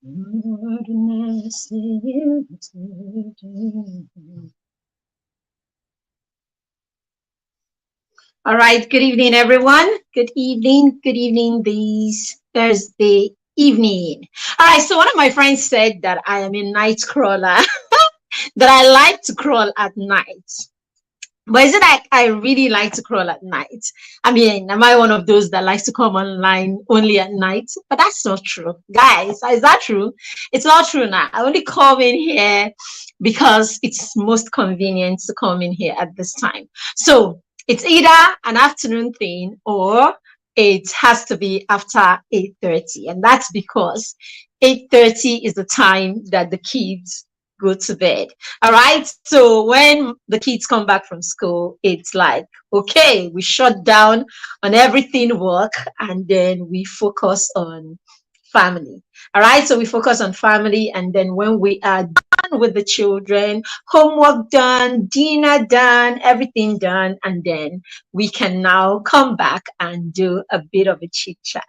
Goodness is All right, good evening, everyone. Good evening, this Thursday evening. All right, so one of my friends said that I am a night crawler, that I like to crawl at night. But is it like I really like to crawl at night? I mean, am I one of those that likes to come online only at night? But that's not true. Guys, is that true? It's not true now. I only come in here because it's most convenient to come in here at this time. So it's either an afternoon thing or it has to be after 8:30. And that's because 8:30 is the time that the kids go to bed. All right. So when the kids come back from school, it's like, okay, we shut down on everything work and then we focus on family. All right. So we focus on family. And then when we are done with the children, homework done, dinner done, everything done, and then we can now come back and do a bit of a chit chat.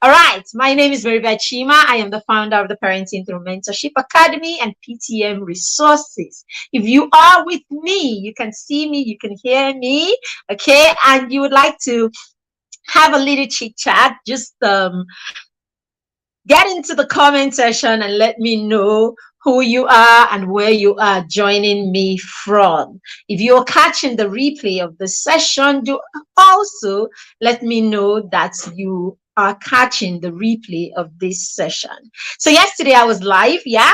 All right. My name is Veriba Chima. I am the founder of the Parenting Through Mentorship Academy and PTM Resources. If you are with me, you can see me, you can hear me, okay, and you would like to have a little chit chat, just get into the comment section and let me know who you are and where you are joining me from. If you're catching the replay of the session, do also let me know that you are catching the replay of this session. So yesterday I was live, yeah.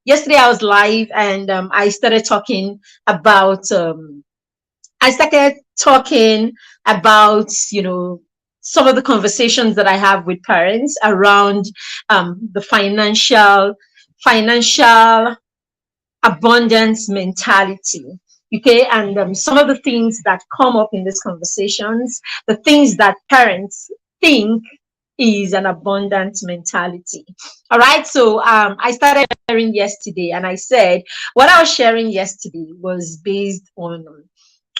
Yesterday I was live and I started talking about some of the conversations that I have with parents around the financial abundance mentality. Okay, and some of the things that come up in these conversations, the things that parents think is an abundant mentality. All right, so I started sharing yesterday, and I said what I was sharing yesterday was based on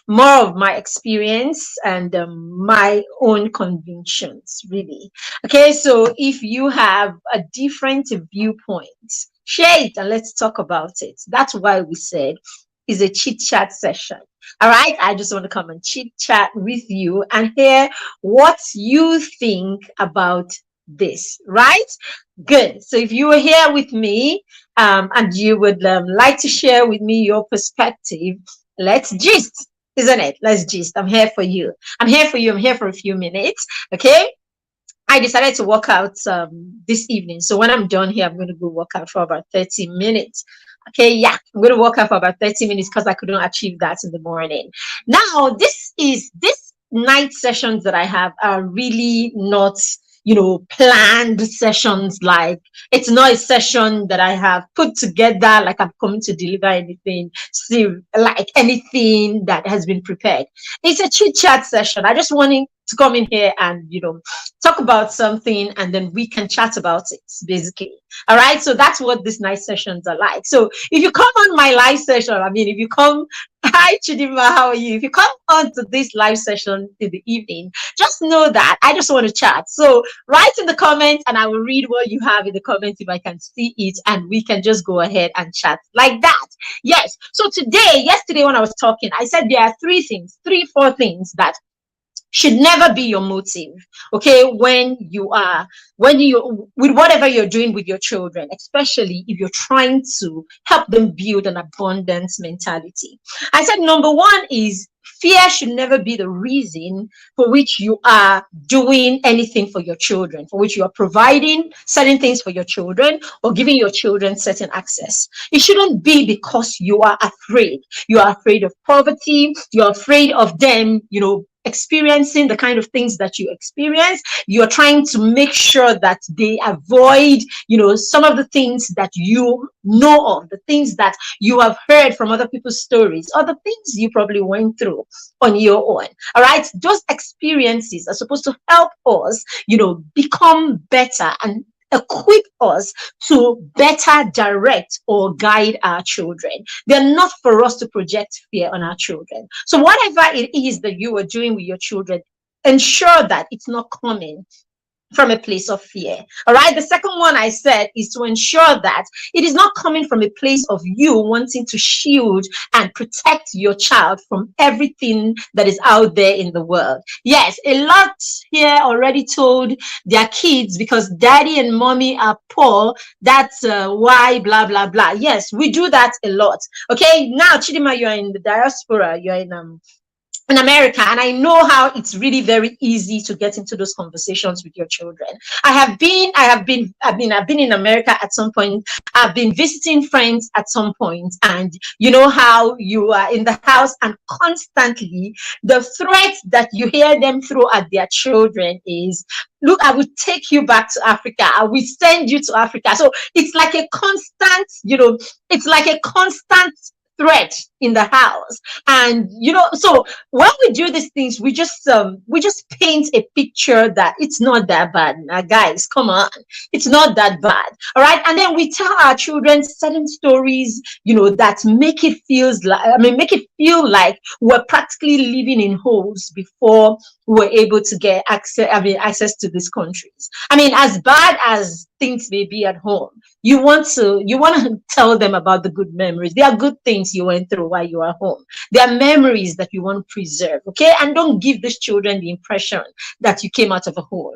more of my experience and my own convictions, really. Okay, so if you have a different viewpoint, share it and let's talk about it. That's why we said is a chit chat session. All right, I just want to come and chit chat with you and hear what you think about this, right? Good. So if you are here with me and you would like to share with me your perspective, let's gist, isn't it? Let's gist. I'm here for you. I'm here for you. I'm here for a few minutes. Okay. I decided to work out this evening. So when I'm done here, I'm going to go work out for about 30 minutes. Okay, yeah, I'm going to work out for about 30 minutes because I couldn't achieve that in the morning. Now, this night sessions that I have are really not, planned sessions. Like, it's not a session that I have put together, like I'm coming to deliver anything, see, like anything that has been prepared. It's a chit chat session. I just wanted to come in here and, talk about something and then we can chat about it, basically. All right, so that's what these night sessions are like. So if you come on my live session, I mean, if you come, hi Chidima, how are you? If you come on to this live session in the evening, just know that I just want to chat. So write in the comments and I will read what you have in the comments if I can see it, and we can just go ahead and chat like that. Yes, so yesterday when I was talking, I said there are four things that should never be your motive. Okay, when you with whatever you're doing with your children, especially if you're trying to help them build an abundance mentality. I said number one is fear should never be the reason for which you are doing anything for your children, for which you are providing certain things for your children or giving your children certain access. It shouldn't be because you are afraid. You are afraid of poverty, you're afraid of them, experiencing the kind of things that you experience. You're trying to make sure that they avoid, some of the things that you know of, the things that you have heard from other people's stories, or the things you probably went through on your own. All right, those experiences are supposed to help us, become better and equip us to better direct or guide our children. They're not for us to project fear on our children. So whatever it is that you are doing with your children, ensure that it's not coming from a place of fear. All right. The second one I said is to ensure that it is not coming from a place of you wanting to shield and protect your child from everything that is out there in the world. Yes, a lot here already told their kids because daddy and mommy are poor. That's why blah blah blah. Yes, we do that a lot. Okay. Now, Chidima, you are in the diaspora. You are in America, and I know how it's really very easy to get into those conversations with your children. I've been in America at some point. I've been visiting friends at some point, and you know how you are in the house and constantly the threat that you hear them throw at their children is, look, I will take you back to Africa. I will send you to Africa. So it's like a constant, it's like a constant threat in the house. And so when we do these things, we just paint a picture that it's not that bad. Now guys, come on, it's not that bad. All right. And then we tell our children certain stories, that make it feel like we're practically living in holes before we're able to get access to these countries. As bad as things may be at home, you want to tell them about the good memories. There are good things you went through while you are home. There are memories that you want to preserve. Okay. And don't give these children the impression that you came out of a hole.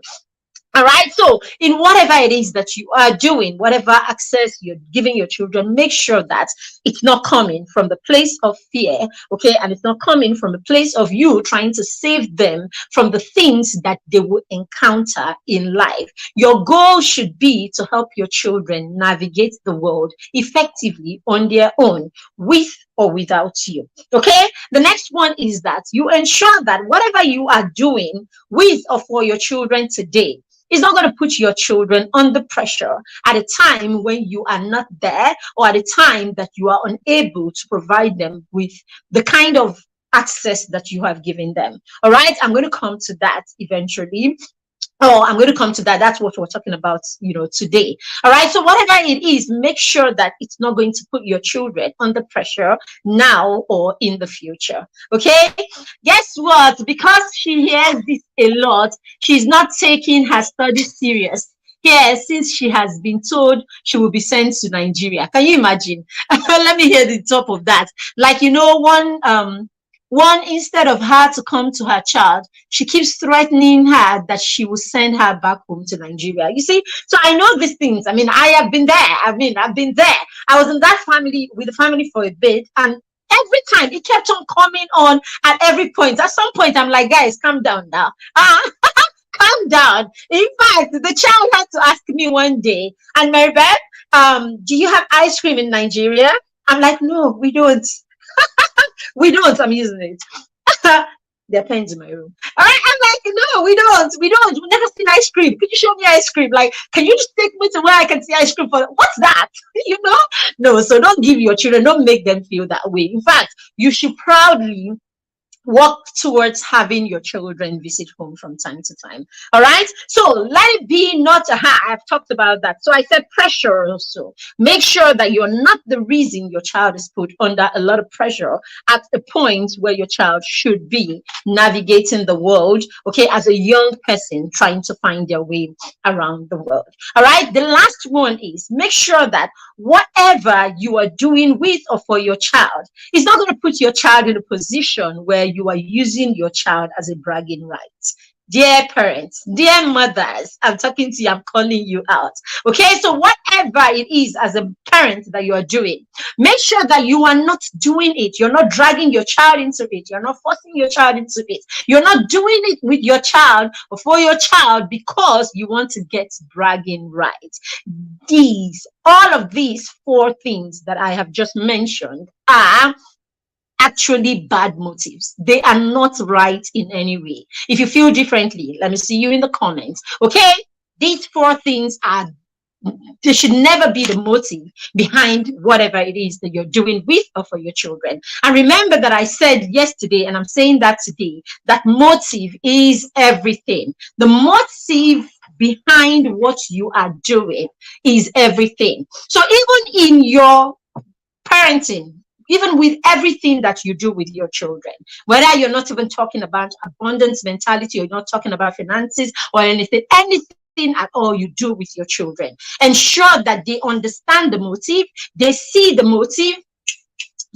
All right. So in whatever it is that you are doing, whatever access you're giving your children, make sure that it's not coming from the place of fear. Okay. And it's not coming from a place of you trying to save them from the things that they will encounter in life. Your goal should be to help your children navigate the world effectively on their own, with or without you. Okay. The next one is that you ensure that whatever you are doing with or for your children today is not going to put your children under pressure at a time when you are not there, or at a time that you are unable to provide them with the kind of access that you have given them. All right. I'm going to come to that eventually. I'm going to come to that. That's what we're talking about, today. All right. So whatever it is, make sure that it's not going to put your children under pressure now or in the future. Okay. Guess what? Because she hears this a lot, she's not taking her studies serious. Here, since she has been told she will be sent to Nigeria. Can you imagine? Let me hear the top of that. Like, one, instead of her to come to her child, she keeps threatening her that she will send her back home to Nigeria. You see, so I know these things. I have been there. I've been there. I was in that family, with the family for a bit, and every time it kept on coming on at every point. At some point, I'm like, guys, calm down now. Calm down. In fact, the child had to ask me one day, and Mary Beth, do you have ice cream in Nigeria? I'm like, no, we don't. We don't. I'm using it. There are pens in my room. All right. I'm like, no, we don't. We've never seen ice cream. Could you show me ice cream? Like, can you just take me to where I can see ice cream? What's that? No. So don't give your children, don't make them feel that way. In fact, you should proudly work towards having your children visit home from time to time. All right. So let it be not I've talked about that. So I said pressure also. Make sure that you're not the reason your child is put under a lot of pressure at a point where your child should be navigating the world, okay, as a young person trying to find their way around the world. All right. The last one is make sure that whatever you are doing with or for your child is not going to put your child in a position where you are using your child as a bragging right. Dear parents, dear mothers, I'm talking to you, I'm calling you out. Okay, so whatever it is as a parent that you are doing, make sure that you are not doing it. You're not dragging your child into it. You're not forcing your child into it. You're not doing it with your child or for your child because you want to get bragging right. All of these four things that I have just mentioned are actually bad motives. They are not right in any way. If you feel differently, let me see you in the comments. Okay, these four things they should never be the motive behind whatever it is that you're doing with or for your children. And remember that I said yesterday, and I'm saying that today, that motive is everything. The motive behind what you are doing is everything. So even in your parenting, even with everything that you do with your children, whether you're not even talking about abundance mentality, or you're not talking about finances or anything everything at all you do with your children. Ensure that they understand the motive, they see the motive,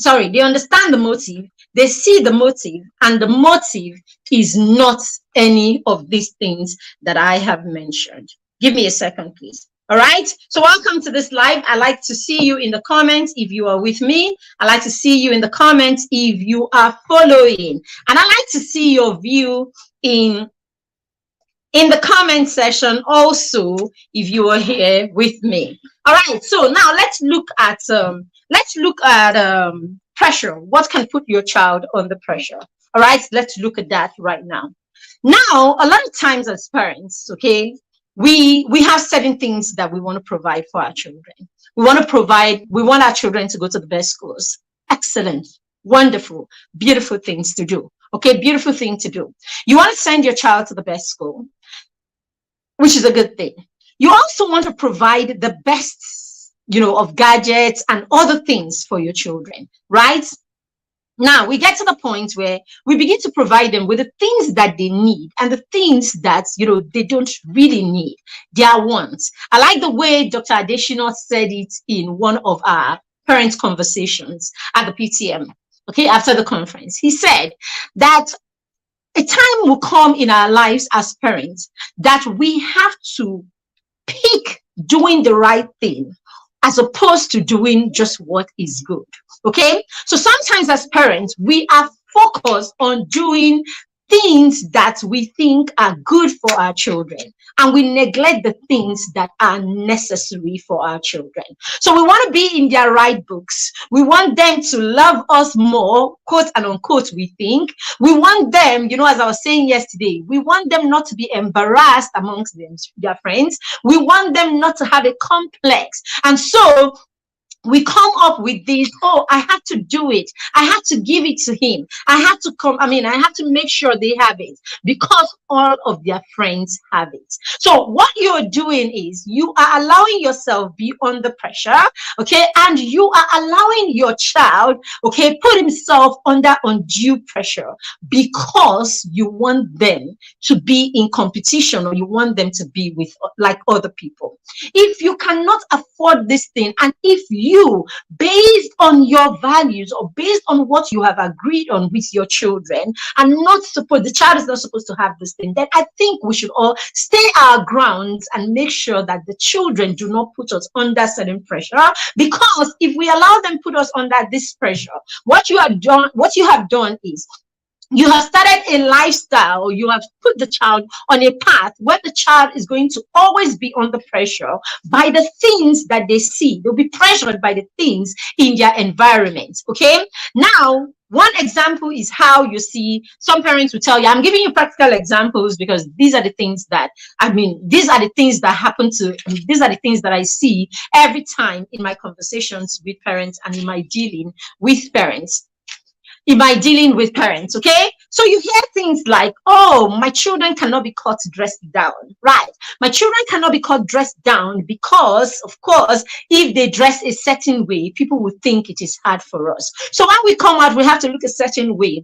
they understand the motive, they see the motive, and the motive is not any of these things that I have mentioned. Give me a second, please. All right. So welcome to this live. I like to see you in the comments if you are with me. I like to see you in the comments if you are following. And I like to see your view in the comment section also if you are here with me. All right. So now let's look at pressure. What can put your child under pressure? All right. Let's look at that right now. Now, a lot of times as parents, okay, we have certain things that we want to provide for our children. We want our children to go to the best schools. Excellent, wonderful, beautiful things to do. Okay, beautiful thing to do. You want to send your child to the best school, which is a good thing. You also want to provide the best, of gadgets and other things for your children, right? Now we get to the point where we begin to provide them with the things that they need and the things that, they don't really need, their wants. I like the way Dr. Adeshina said it in one of our parents' conversations at the PTM, okay, after the conference. He said that a time will come in our lives as parents that we have to pick doing the right thing as opposed to doing just what is good. Okay, so sometimes as parents, we are focused on doing things that we think are good for our children, and we neglect the things that are necessary for our children. So we want to be in their right books. We want them to love us more, quote and unquote, we think. We want them, as I was saying yesterday, we want them not to be embarrassed amongst their friends. We want them not to have a complex. And so we come up with this, I have to do it. I have to give it to him. I have to make sure they have it because all of their friends have it. So what you're doing is you are allowing yourself be under pressure, okay? And you are allowing your child, okay, put himself under undue pressure because you want them to be in competition or you want them to be with like other people. If you cannot afford this thing, and if you, based on your values or based on what you have agreed on with your children, and the child is not supposed to have this thing, then I think we should all stay our grounds and make sure that the children do not put us under certain pressure. Because if we allow them put us under this pressure, what you have done is you have started a lifestyle, you have put the child on a path where the child is going to always be under pressure by the things that they see. They'll be pressured by the things in their environment. Okay. Have one example is how you see some parents will tell you, I'm giving you practical examples because these are the things that these are the things that happen these are the things that I see every time in my conversations with parents and in my dealing with parents. Okay? So you hear things like, my children cannot be caught dressed down, right? My children cannot be caught dressed down because, of course, if they dress a certain way, people will think it is hard for us. So when we come out, we have to look a certain way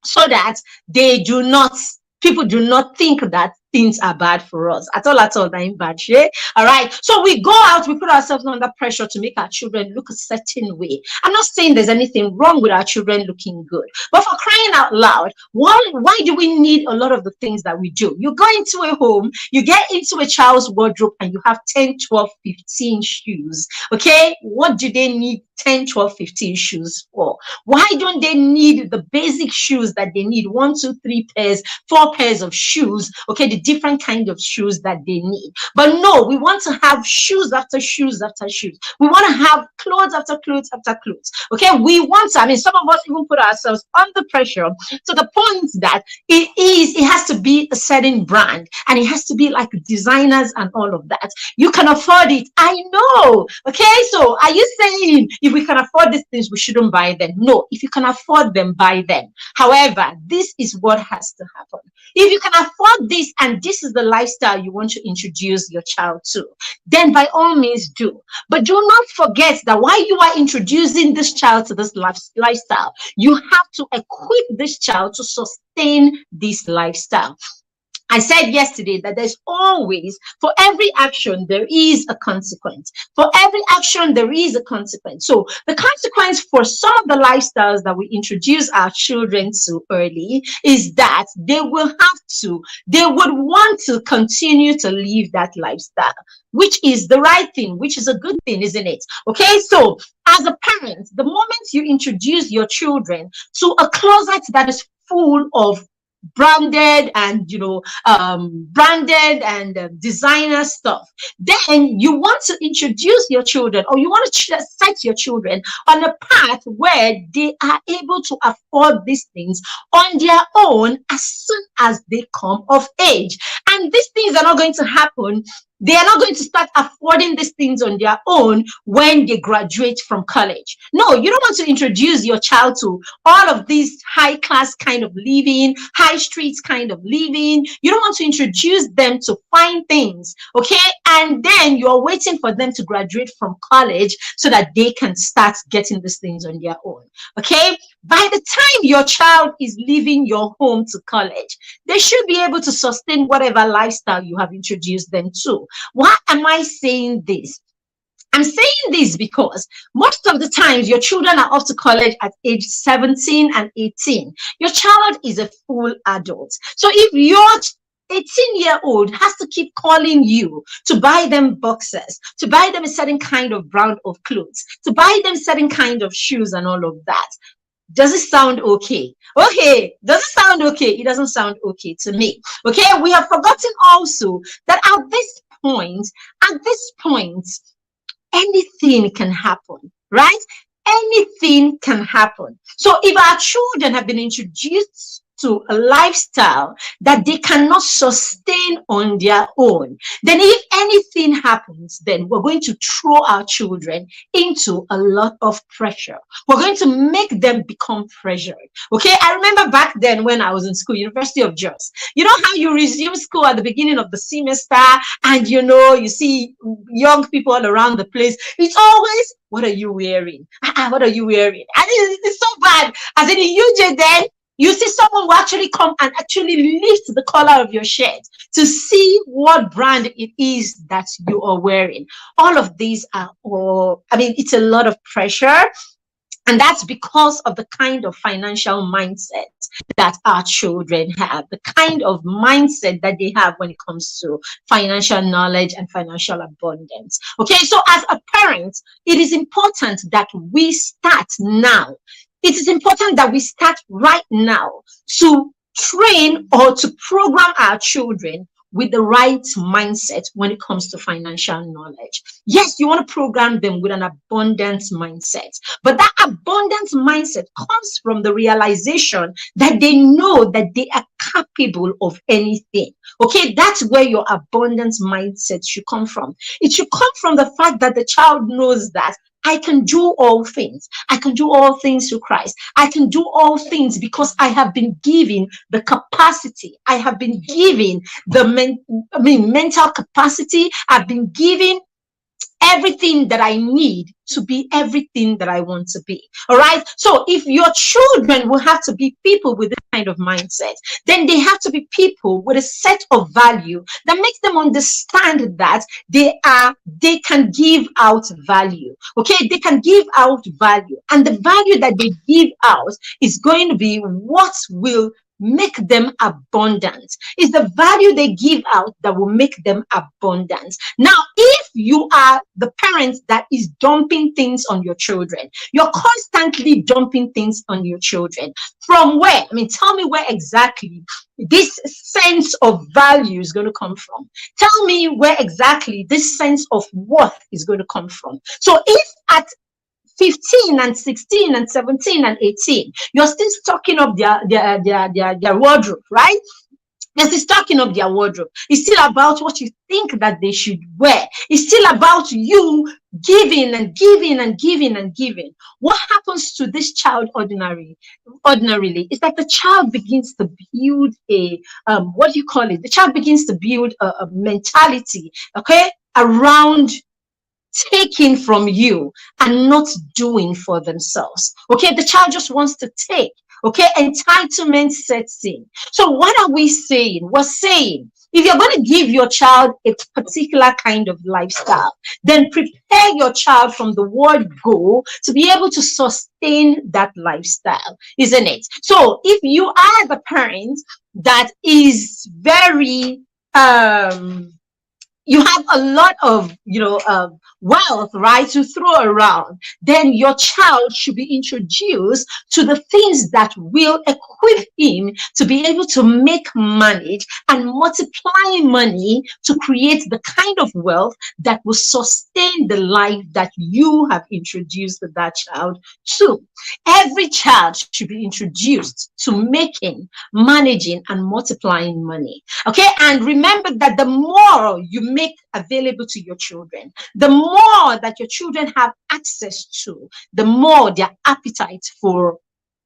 so that people do not think that things are bad for us at all. Bad, yeah? All right. So we go out, we put ourselves under pressure to make our children look a certain way. I'm not saying there's anything wrong with our children looking good, but for crying out loud, why do we need a lot of the things that we do? You go into a home, you get into a child's wardrobe, and you have 10, 12, 15 shoes. Okay. What do they need 10, 12, 15 shoes for? Why don't they need the basic shoes that they need? 1, 2, 3 pairs, 4 pairs of shoes. Okay. The different kind of shoes that they need. But no, we want to have shoes after shoes after shoes. We want to have clothes after clothes after clothes. Okay. Some of us even put ourselves under pressure to the point that it has to be a certain brand and it has to be like designers and all of that. You can afford it. I know. Okay. So are you saying if we can afford these things, we shouldn't buy them? No, if you can afford them, buy them. However, this is what has to happen. If you can afford this and this is the lifestyle you want to introduce your child to, then by all means do. But do not forget that while you are introducing this child to this lifestyle, you have to equip this child to sustain this lifestyle. I said yesterday that there's always, for every action, there is a consequence. For every action, there is a consequence. So the consequence for some of the lifestyles that we introduce our children to early is that they would want to continue to live that lifestyle, which is the right thing, which is a good thing, isn't it? Okay, so as a parent, the moment you introduce your children to a closet that is full of branded and branded and designer stuff, then you want to introduce your children, or you want to set your children on a path where they are able to afford these things on their own as soon as they come of age. And these things are not going to happen, they are not going to start affording these things on their own when they graduate from college. No, you don't want to introduce your child to all of these high class kind of living, high streets kind of living. You don't want to introduce them to fine things, okay? And then you're waiting for them to graduate from college so that they can start getting these things on their own, okay? By the time your child is leaving your home to college, they should be able to sustain whatever lifestyle you have introduced them to. Why am I saying this? I'm saying this because most of the times your children are off to college at age 17 and 18. Your child is a full adult. So if your 18-year-old has to keep calling you to buy them boxes, to buy them a certain kind of brand of clothes, to buy them certain kind of shoes and all of that, does it sound okay? Okay, does it sound okay? It doesn't sound okay to me. Okay, we have forgotten also that at this point, anything can happen, right? Anything can happen. So if our children have been introduced to a lifestyle that they cannot sustain on their own, then if anything happens, then we're going to throw our children into a lot of pressure. We're going to make them become pressured. Okay, I remember back then when I was in school, University of Jos. You know how you resume school at the beginning of the semester, and you see young people all around the place. It's always, what are you wearing? What are you wearing? And it's so bad. As in UJ, then you see someone will actually come and actually lift the collar of your shirt to see what brand it is that you are wearing. All of these are it's a lot of pressure. And that's because of the kind of financial mindset that our children have, the kind of mindset that they have when it comes to financial knowledge and financial abundance. Okay, so as a parent, it is important that we start now. It is important that we start right now to train or to program our children with the right mindset when it comes to financial knowledge. Yes, you want to program them with an abundance mindset, but that abundance mindset comes from the realization that they know that they are capable of anything. Okay, that's where your abundance mindset should come from. It should come from the fact that the child knows that I can do all things. I can do all things through Christ. I can do all things because I have been given the capacity. I have been given the mental capacity. I've been given everything that I need to be everything that I want to be. All right. So if your children will have to be people with this kind of mindset, then they have to be people with a set of value that makes them understand that they can give out value. Okay, they can give out value, and the value that they give out is going to be what will make them abundant. It's the value they give out that will make them abundant. Now, if you are the parent that is dumping things on your children, you're constantly dumping things on your children. From where? Tell me where exactly this sense of value is going to come from. Tell me where exactly this sense of worth is going to come from. So if at 15 and 16 and 17 and 18, you're still stocking up their wardrobe, right? You're still stocking up their wardrobe. It's still about what you think that they should wear. It's still about you giving and giving and giving and giving. What happens to this child ordinarily is that the child begins to build the child begins to build a mentality, okay, around taking from you and not doing for themselves. Okay, the child just wants to take. Okay, entitlement sets in. So what are we saying? We're saying if you're going to give your child a particular kind of lifestyle, then prepare your child from the word go to be able to sustain that lifestyle, isn't it? So if you are the parent that is very you have a lot of wealth, right, to throw around, then your child should be introduced to the things that will equip him to be able to make, manage, and multiply money to create the kind of wealth that will sustain the life that you have introduced that child to. Every child should be introduced to making, managing, and multiplying money. Okay, and remember that the more you make available to your children, the more that your children have access to, the more their appetite for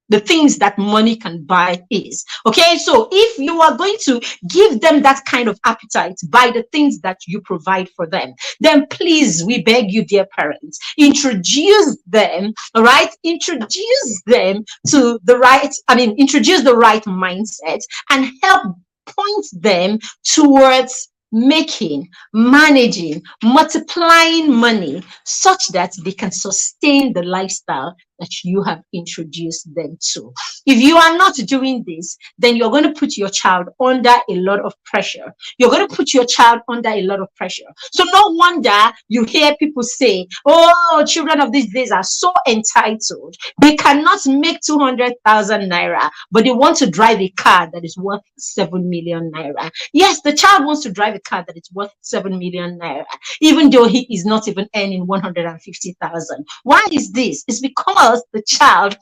the things that money can buy is. Okay, so if you are going to give them that kind of appetite by the things that you provide for them, then please, we beg you, dear parents, introduce them, all right? Introduce them to the right, introduce the right mindset and help point them towards making, managing, multiplying money such that they can sustain the lifestyle that you have introduced them to. If you are not doing this, then you're going to put your child under a lot of pressure. You're going to put your child under a lot of pressure. So no wonder you hear people say, oh, children of these days are so entitled. They cannot make 200,000 naira, but they want to drive a car that is worth 7 million naira. Yes, the child wants to drive a car that is worth 7 million naira, even though he is not even earning 150,000. Why is this? It's because the child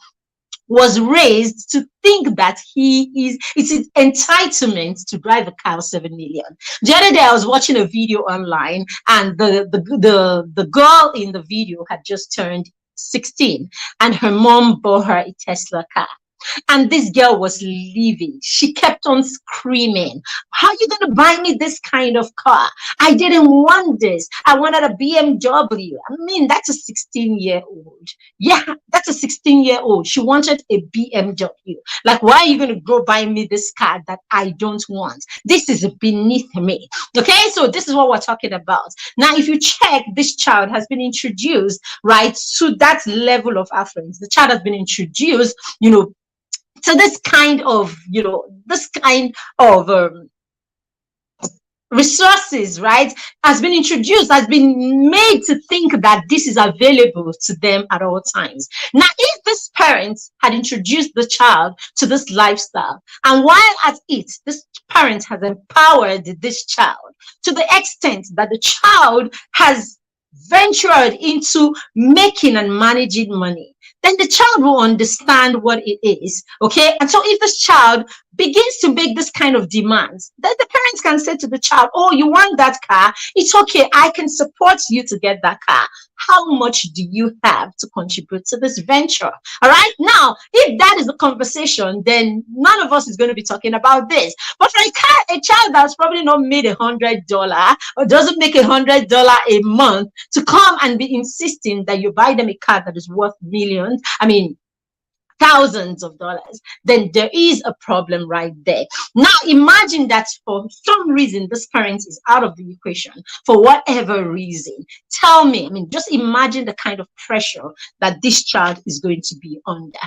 was raised to think that it's his entitlement to drive a car of 7 million. The other day I was watching a video online, and the girl in the video had just turned 16, and her mom bought her a Tesla car. And this girl was livid. She kept on screaming, how are you going to buy me this kind of car? I didn't want this. I wanted a BMW. I mean, that's a 16-year-old. Yeah, that's a 16-year-old. She wanted a BMW. Like, why are you going to go buy me this car that I don't want? This is beneath me. Okay, so this is what we're talking about. Now, if you check, this child has been introduced, right, to that level of affluence. The child has been introduced, to this kind of, resources, right, has been introduced, has been made to think that this is available to them at all times. Now, if this parent had introduced the child to this lifestyle, and while at it, this parent has empowered this child to the extent that the child has ventured into making and managing money, then the child will understand what it is. Okay, and so if this child begins to make this kind of demands, then the parents can say to the child, oh, you want that car? It's okay, I can support you to get that car. How much do you have to contribute to this venture? All right, now, if that is the conversation, then none of us is going to be talking about this. But for a child that's probably not made $100 or doesn't make $100 a month to come and be insisting that you buy them a car that is worth millions, thousands of dollars, then there is a problem right there. Now, imagine that for some reason this parent is out of the equation, for whatever reason. Tell me, just imagine the kind of pressure that this child is going to be under.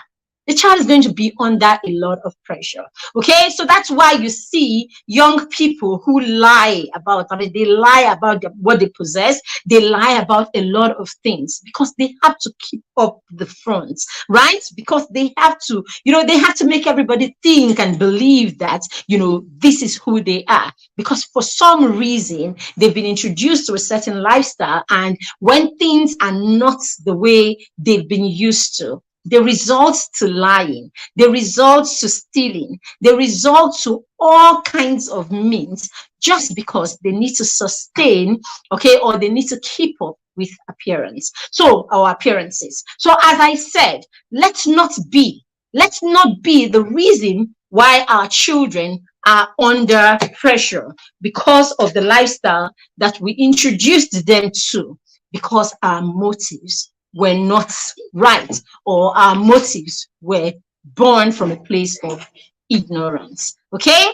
The child is going to be under a lot of pressure. Okay, so that's why you see young people who lie about, they lie about what they possess, they lie about a lot of things because they have to keep up the front, right? Because they have to, they have to make everybody think and believe that, this is who they are. Because for some reason, they've been introduced to a certain lifestyle, and when things are not the way they've been used to, they result to lying, they result to stealing, they result to all kinds of means just because they need to sustain, okay, or they need to keep up with appearances. So as I said, let's not be the reason why our children are under pressure because of the lifestyle that we introduced them to, because our motives were not right, or our motives were born from a place of ignorance. Okay.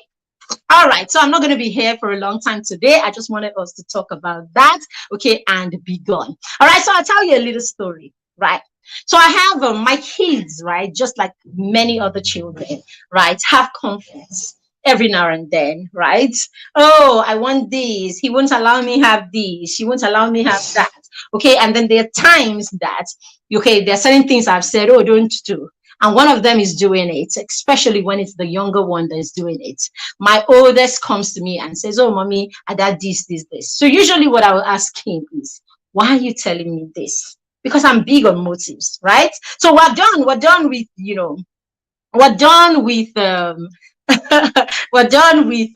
All right, so I'm not going to be here for a long time today. I just wanted us to talk about that, okay, and be gone. All right, so I'll tell you a little story, right? So I have my kids, right, just like many other children, right, have conflicts every now and then, right? Oh, I want this. He won't allow me have this. She won't allow me have that. Okay, and then there are times that, okay, there are certain things I've said, oh, don't do. And one of them is doing it, especially when it's the younger one that is doing it. My oldest comes to me and says, oh, mommy, I did this. So usually what I will ask him is, why are you telling me this? Because I'm big on motives, right? So we're done with, we're done with, we're done with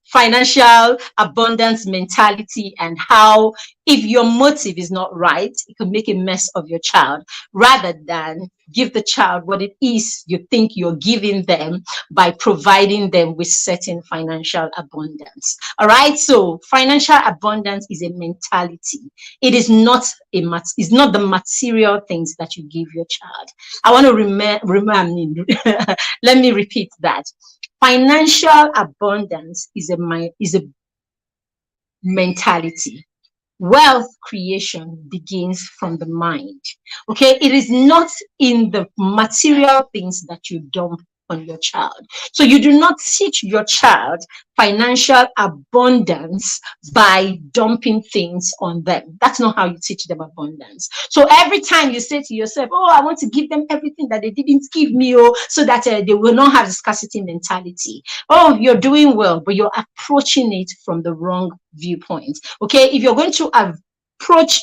financial abundance mentality, and how if your motive is not right, it can make a mess of your child, rather than give the child what it is you think you're giving them by providing them with certain financial abundance. All right, so financial abundance is a mentality. It is not it's not the material things that you give your child. I want to let me repeat that. Financial abundance is a mentality. Wealth creation begins from the mind. Okay, it is not in the material things that you dump on your child. So you do not teach your child financial abundance by dumping things on them. That's not how you teach them abundance. So every time you say to yourself, oh, I want to give them everything that they didn't give me, oh, so that they will not have the scarcity mentality. Oh, you're doing well, but you're approaching it from the wrong viewpoint. Okay, if you're going to approach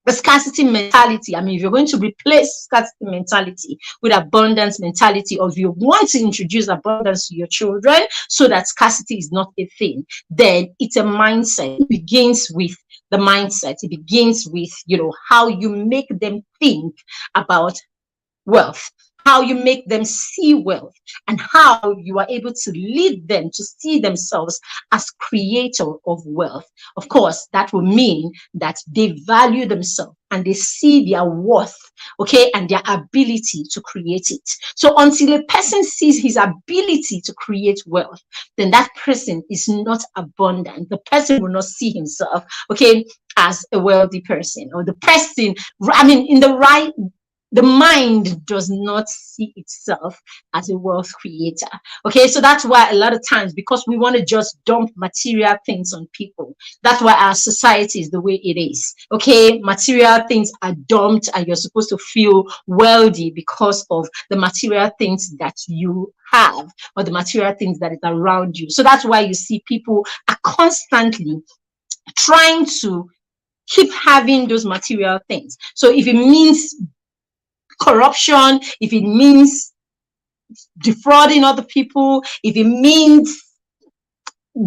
the scarcity mentality, I mean, if you're going to replace scarcity mentality with abundance mentality, or if you want to introduce abundance to your children so that scarcity is not a thing, then it's a mindset. It begins with the mindset. It begins with, how you make them think about wealth, how you make them see wealth, and how you are able to lead them to see themselves as creator of wealth. Of course, that will mean that they value themselves and they see their worth, okay, and their ability to create it. So until a person sees his ability to create wealth, then that person is not abundant. The person will not see himself, okay, as a wealthy person, or the person, I mean, in the right, the mind does not see itself as a wealth creator. Okay, so that's why a lot of times, because we want to just dump material things on people, that's why our society is the way it is. Okay, material things are dumped, and you're supposed to feel wealthy because of the material things that you have, or the material things that is around you. So that's why you see people are constantly trying to keep having those material things. So if it means corruption, if it means defrauding other people, if it means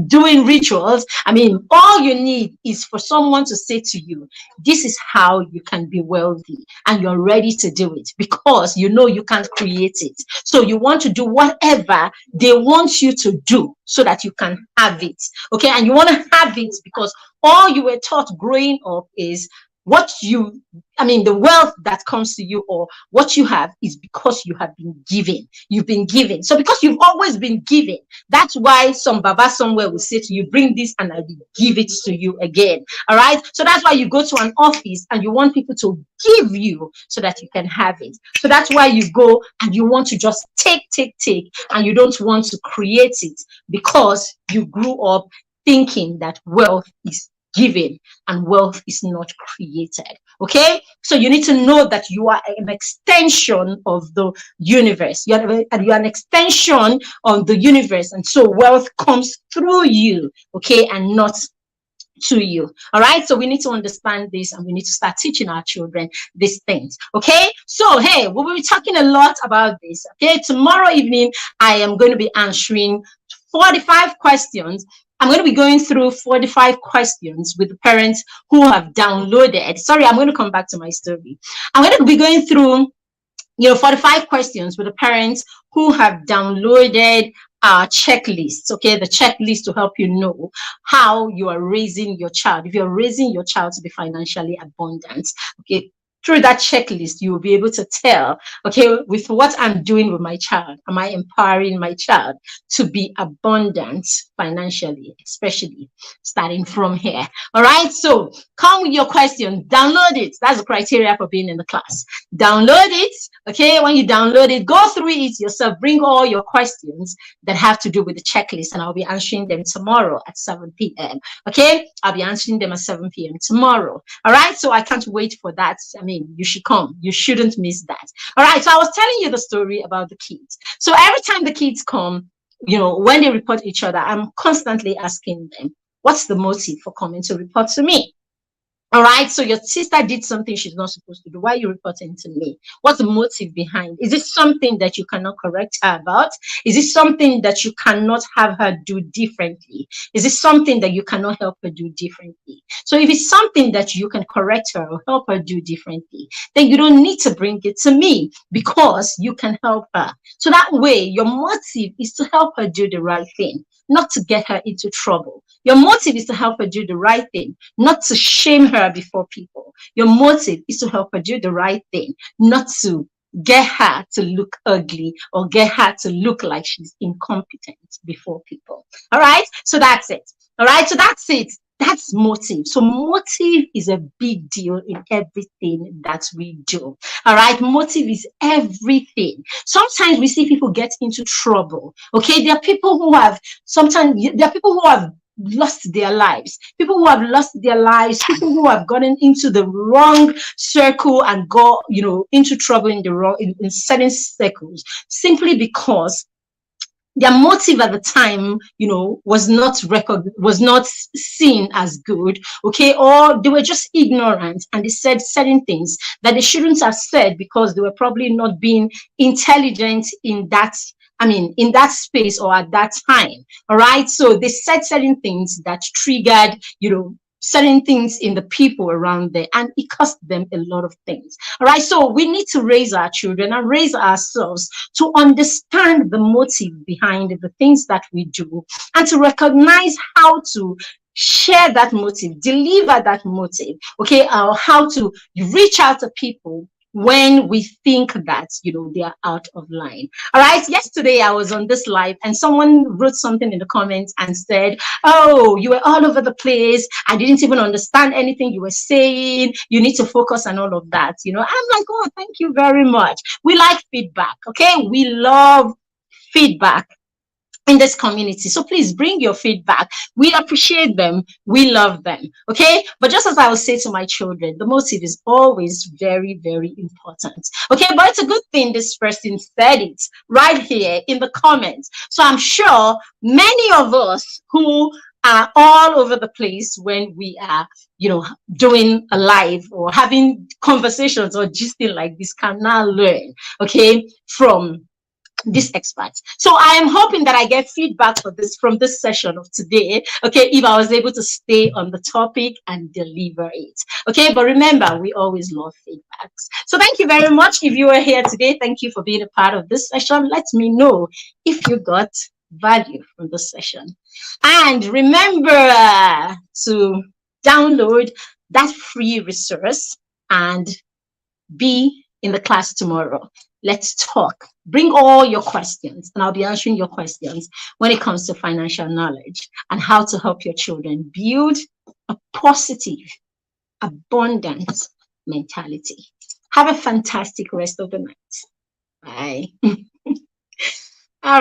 doing rituals, I mean, all you need is for someone to say to you, this is how you can be wealthy, and you're ready to do it because you know you can't create it. So you want to do whatever they want you to do so that you can have it. Okay, and you want to have it because all you were taught growing up is the wealth that comes to you, or what you have, is because you have been given. You've been given. So because you've always been given, that's why some baba somewhere will say to you, bring this and I will give it to you again. All right. So that's why you go to an office and you want people to give you so that you can have it. So that's why you go and you want to just take, and you don't want to create it, because you grew up thinking that wealth is given and wealth is not created. Okay, so you need to know that you are an extension of the universe. You are an extension of the universe, and so wealth comes through you, okay, and not to you. All right, so we need to understand this, and we need to start teaching our children these things. Okay, so hey, we'll be talking a lot about this. Okay, tomorrow evening I am going to be answering 45 questions. I'm going to be going through 45 questions with the parents who have downloaded. Sorry, I'm going to come back to my story. I'm going to be going through 45 questions with the parents who have downloaded our checklists. Okay, the checklist to help you know how you are raising your child, if you're raising your child to be financially abundant. Okay, through that checklist, you will be able to tell, okay, with what I'm doing with my child, am I empowering my child to be abundant financially, especially starting from here. All right. So come with your questions, download it. That's the criteria for being in the class. Download it. Okay. When you download it, go through it yourself. Bring all your questions that have to do with the checklist, and I'll be answering them tomorrow at 7 p.m. Okay. I'll be answering them at 7 p.m. tomorrow. All right. So I can't wait for that. I mean, you should come. You shouldn't miss that. All right. So I was telling you the story about the kids. So every time the kids come, when they report each other, I'm constantly asking them, what's the motive for coming to report to me? All right. So your sister did something she's not supposed to do. Why are you reporting to me? What's the motive behind? Is it something that you cannot correct her about? Is it something that you cannot have her do differently? Is it something that you cannot help her do differently? So if it's something that you can correct her or help her do differently, then you don't need to bring it to me, because you can help her. So that way, your motive is to help her do the right thing, not to get her into trouble. Your motive is to help her do the right thing, not to shame her before people. Your motive is to help her do the right thing, not to get her to look ugly or get her to look like she's incompetent before people. All right. So that's it. All right. So that's it. That's motive. So motive is a big deal in everything that we do. All right. Motive is everything. Sometimes we see people get into trouble. Okay. There are people who have lost their lives, people who have lost their lives, people who have gotten into the wrong circle and go, into trouble in the wrong, in certain circles, simply because their motive at the time, was not seen as good, okay, or they were just ignorant and they said certain things that they shouldn't have said because they were probably not being intelligent in that. In that space or at that time. All right. So they said certain things that triggered, certain things in the people around there, and it cost them a lot of things. All right. So we need to raise our children and raise ourselves to understand the motive behind the things that we do, and to recognize how to share that motive, deliver that motive, okay, or how to reach out to people when we think that they are out of line. All right. Yesterday I was on this live and someone wrote something in the comments and said, oh, you were all over the place, I didn't even understand anything you were saying, you need to focus on all of that. I'm like, oh, thank you very much. We like feedback. Okay. We love feedback in this community. So please bring your feedback. We appreciate them. We love them. Okay. But just as I will say to my children, the motive is always very, very important. Okay. But it's a good thing this person said it right here in the comments. So I'm sure many of us who are all over the place when we are, doing a live or having conversations or gisting like this can now learn, okay, from these experts. So I am hoping that I get feedback from this session of today. Okay, if I was able to stay on the topic and deliver it. Okay, but remember, we always love feedbacks. So thank you very much. If you are here today, thank you for being a part of this session. Let me know if you got value from this session. And remember to download that free resource and be in the class tomorrow. Let's talk. Bring all your questions, and I'll be answering your questions when it comes to financial knowledge and how to help your children build a positive, abundant mentality. Have a fantastic rest of the night. Bye. All right.